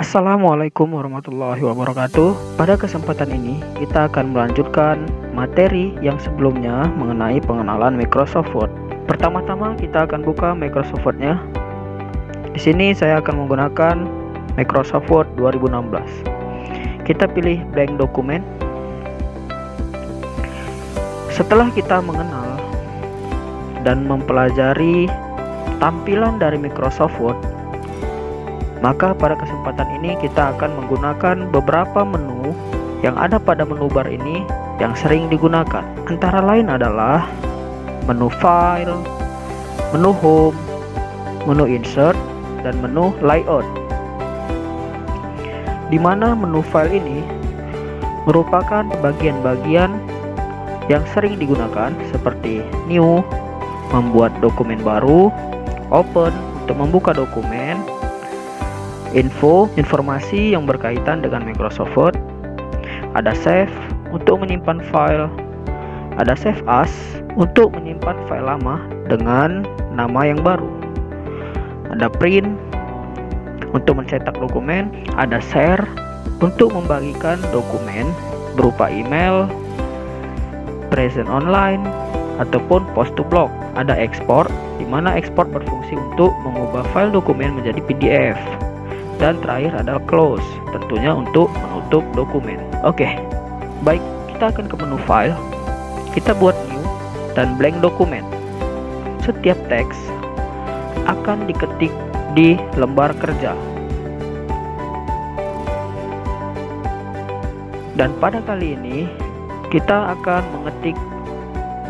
Assalamualaikum warahmatullahi wabarakatuh. Pada kesempatan ini kita akan melanjutkan materi yang sebelumnya mengenai pengenalan Microsoft Word. Pertama-tama kita akan buka Microsoft Word-nya. Di sini saya akan menggunakan Microsoft Word 2016. Kita pilih blank dokumen. Setelah kita mengenal dan mempelajari tampilan dari Microsoft Word, maka pada kesempatan ini kita akan menggunakan beberapa menu yang ada pada menu bar ini yang sering digunakan. Antara lain adalah menu File, menu Home, menu Insert, dan menu Layout. Di mana menu File ini merupakan bagian-bagian yang sering digunakan seperti New, membuat dokumen baru, Open, untuk membuka dokumen, Info, informasi yang berkaitan dengan Microsoft Word, ada Save untuk menyimpan file, ada Save As untuk menyimpan file lama dengan nama yang baru, ada Print untuk mencetak dokumen, ada Share untuk membagikan dokumen berupa email, present online, ataupun post to blog, ada Export di mana Export berfungsi untuk mengubah file dokumen menjadi PDF. Dan terakhir adalah close, tentunya untuk menutup dokumen. Oke, baik, kita akan ke menu file. Kita buat new dan blank dokumen. Setiap teks akan diketik di lembar kerja. Dan pada kali ini kita akan mengetik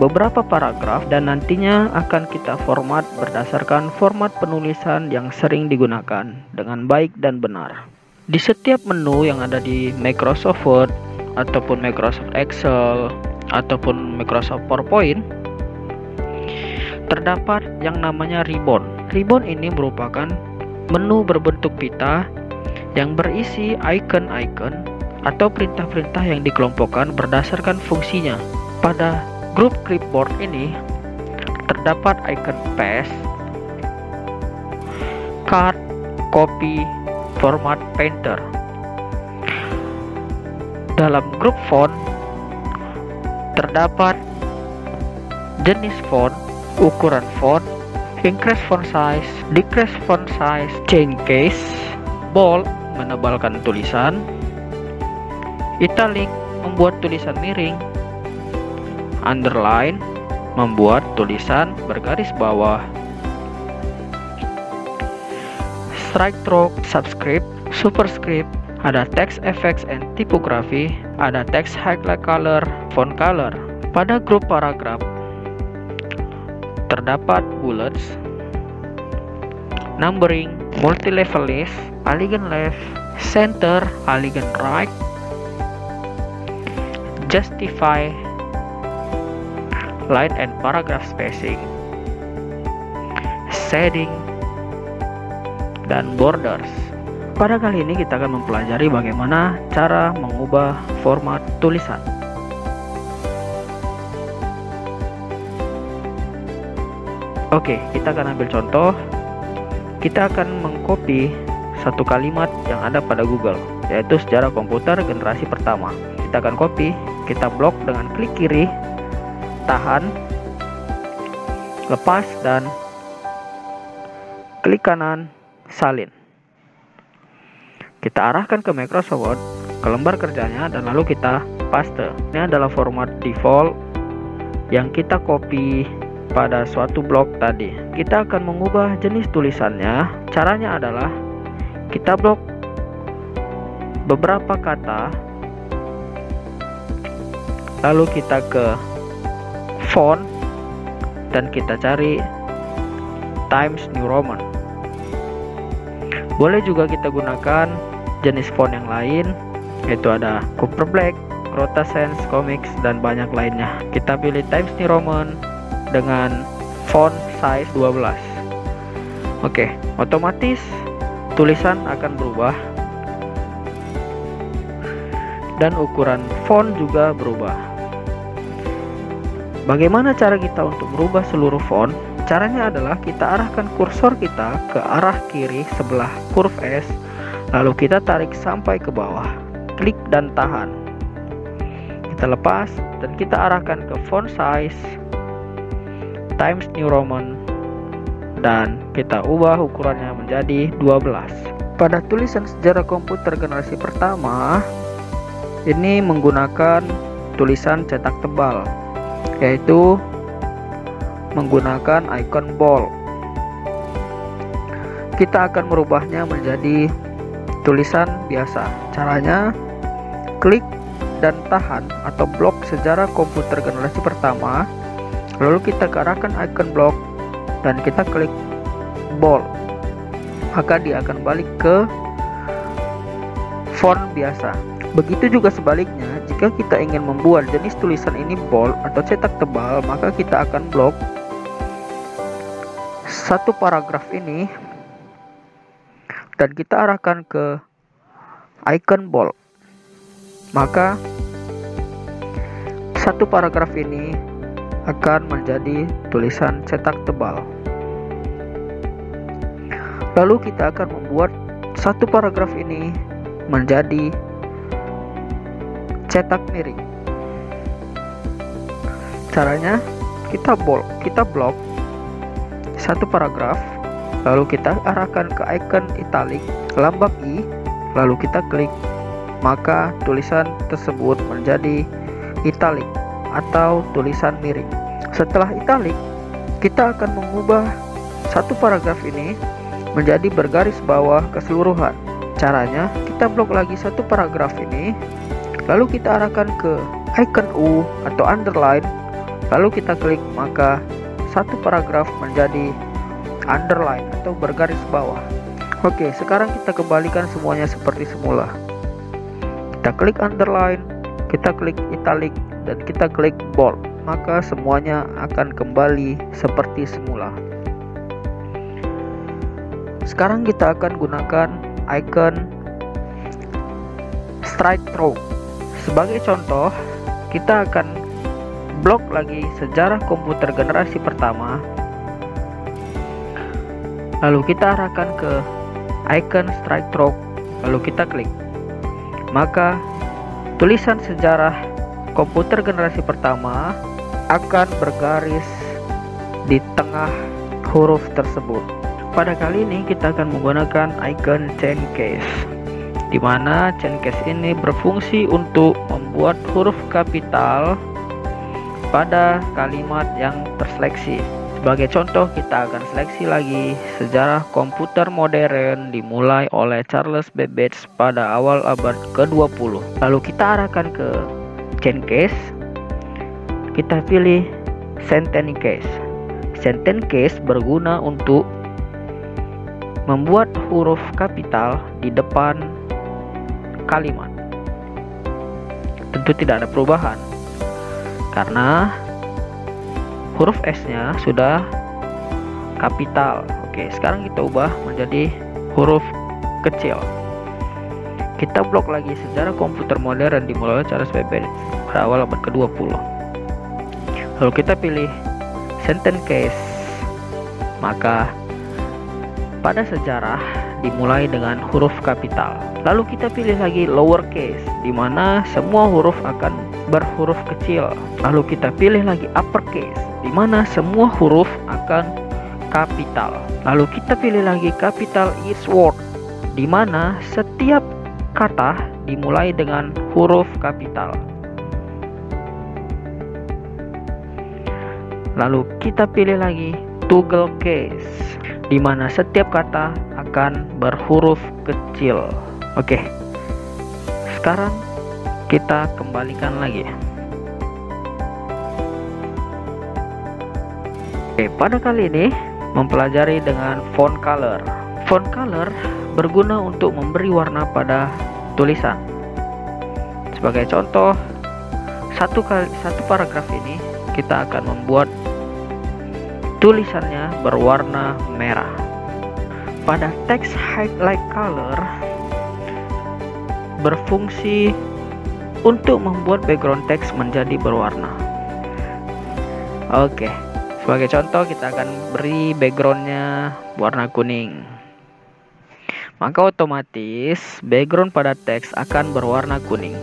beberapa paragraf dan nantinya akan kita format berdasarkan format penulisan yang sering digunakan dengan baik dan benar. Di setiap menu yang ada di Microsoft Word ataupun Microsoft Excel ataupun Microsoft PowerPoint terdapat yang namanya ribbon. Ribbon ini merupakan menu berbentuk pita yang berisi icon-icon atau perintah-perintah yang dikelompokkan berdasarkan fungsinya. Pada grup clipboard ini terdapat icon paste, cut, copy, format, painter. Dalam grup font terdapat jenis font, ukuran font, increase font size, decrease font size, change case, bold menebalkan tulisan, italic membuat tulisan miring, underline membuat tulisan bergaris bawah, strike through, subscript, superscript, ada text effects and typography, ada text highlight color, font color. Pada grup paragraf terdapat bullets, numbering, multi-level list, aligned left, center, aligned right, justify, line and paragraph spacing, shading, dan borders. Pada kali ini kita akan mempelajari bagaimana cara mengubah format tulisan. Oke, kita akan ambil contoh. Kita akan mengcopy satu kalimat yang ada pada Google, yaitu sejarah komputer generasi pertama. Kita akan copy, kita blok dengan klik kiri, tahan, lepas, dan klik kanan, salin. Kita arahkan ke Microsoft Word, ke lembar kerjanya, dan lalu kita paste. Ini adalah format default yang kita copy pada suatu blok tadi. Kita akan mengubah jenis tulisannya. Caranya adalah kita blok beberapa kata, lalu kita ke font dan kita cari Times New Roman. Boleh juga kita gunakan jenis font yang lain, yaitu ada Cooper Black, Rota Sans, Comics, dan banyak lainnya. Kita pilih Times New Roman dengan font size 12. Oke, otomatis tulisan akan berubah dan ukuran font juga berubah. Bagaimana cara kita untuk merubah seluruh font? Caranya adalah kita arahkan kursor kita ke arah kiri sebelah huruf S, Lalu kita tarik sampai ke bawah, klik dan tahan. Kita lepas dan kita arahkan ke font size Times New Roman dan kita ubah ukurannya menjadi 12. Pada tulisan sejarah komputer generasi pertama ini menggunakan tulisan cetak tebal, yaitu menggunakan icon bold. Kita akan merubahnya menjadi tulisan biasa. Caranya klik dan tahan atau blok sejarah komputer generasi pertama, lalu kita arahkan icon blok dan kita klik bold, maka dia akan balik ke font biasa. Begitu juga sebaliknya, jika kita ingin membuat jenis tulisan ini bold atau cetak tebal, maka kita akan blok satu paragraf ini dan kita arahkan ke icon bold, maka satu paragraf ini akan menjadi tulisan cetak tebal. Lalu kita akan membuat satu paragraf ini menjadi cetak miring. Caranya kita blok satu paragraf, lalu kita arahkan ke icon italic lambang I, lalu kita klik, maka tulisan tersebut menjadi italic atau tulisan miring. Setelah italic, kita akan mengubah satu paragraf ini menjadi bergaris bawah keseluruhan. Caranya kita blok lagi satu paragraf ini, lalu kita arahkan ke icon U atau underline, lalu kita klik, maka satu paragraf menjadi underline atau bergaris bawah. Oke, sekarang kita kembalikan semuanya seperti semula. Kita klik underline, kita klik italic, dan kita klik bold, maka semuanya akan kembali seperti semula. Sekarang kita akan gunakan icon strike through. Sebagai contoh, kita akan blok lagi sejarah komputer generasi pertama, lalu kita arahkan ke icon strike through, lalu kita klik, maka tulisan sejarah komputer generasi pertama akan bergaris di tengah huruf tersebut. Pada kali ini kita akan menggunakan icon chain case, di mana chain case ini berfungsi untuk membuat huruf kapital pada kalimat yang terseleksi. Sebagai contoh, kita akan seleksi lagi sejarah komputer modern dimulai oleh Charles Babbage pada awal abad ke-20. Lalu kita arahkan ke chain case, kita pilih sentence case. Sentence case berguna untuk membuat huruf kapital di depan kalimat. Tentu tidak ada perubahan karena huruf S-nya sudah kapital. Oke, sekarang kita ubah menjadi huruf kecil. Kita blok lagi sejarah komputer modern dimulai oleh Charles Babbage pada awal abad ke-20. Lalu kita pilih sentence case, maka pada sejarah dimulai dengan huruf kapital. Lalu kita pilih lagi lowercase, di mana semua huruf akan berhuruf kecil. Lalu kita pilih lagi uppercase, di mana semua huruf akan kapital. Lalu kita pilih lagi capital each word, di mana setiap kata dimulai dengan huruf kapital. Lalu kita pilih lagi toggle case, di mana setiap kata akan berhuruf kecil. Oke, sekarang kita kembalikan lagi. Oke, pada kali ini mempelajari dengan font color. Font color berguna untuk memberi warna pada tulisan. Sebagai contoh, satu paragraf ini kita akan membuat tulisannya berwarna merah. Pada text highlight color berfungsi untuk membuat background teks menjadi berwarna. Oke, sebagai contoh kita akan beri backgroundnya warna kuning. maka otomatis background pada teks akan berwarna kuning.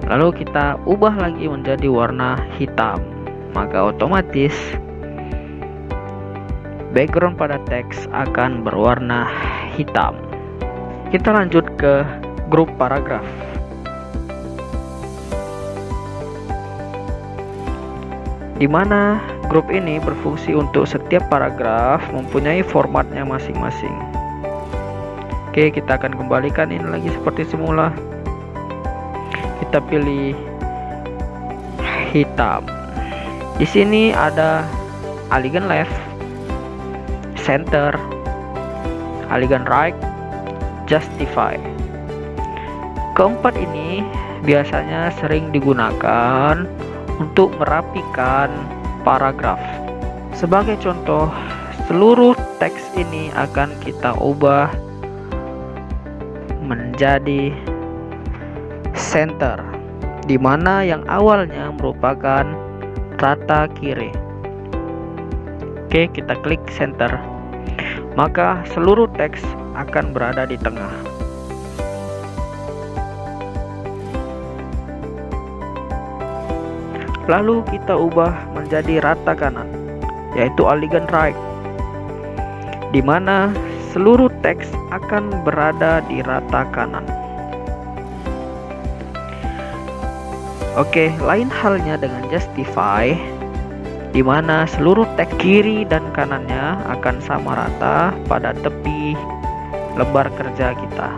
Lalu kita ubah lagi menjadi warna hitam, maka otomatis background pada teks akan berwarna hitam. Kita lanjut ke grup paragraf. Di mana grup ini berfungsi untuk setiap paragraf mempunyai formatnya masing-masing. Oke, kita akan kembalikan ini lagi seperti semula. Kita pilih hitam. Di sini ada align left, center, align right, justify. Keempat ini biasanya sering digunakan untuk merapikan paragraf. Sebagai contoh, seluruh teks ini akan kita ubah menjadi center, di mana yang awalnya merupakan rata kiri. Oke, kita klik center, maka seluruh teks akan berada di tengah. Lalu kita ubah menjadi rata kanan, yaitu align right, di mana seluruh teks akan berada di rata kanan. Oke, lain halnya dengan justify, di mana seluruh teks kiri dan kanannya akan sama rata pada tepi lembar kerja kita.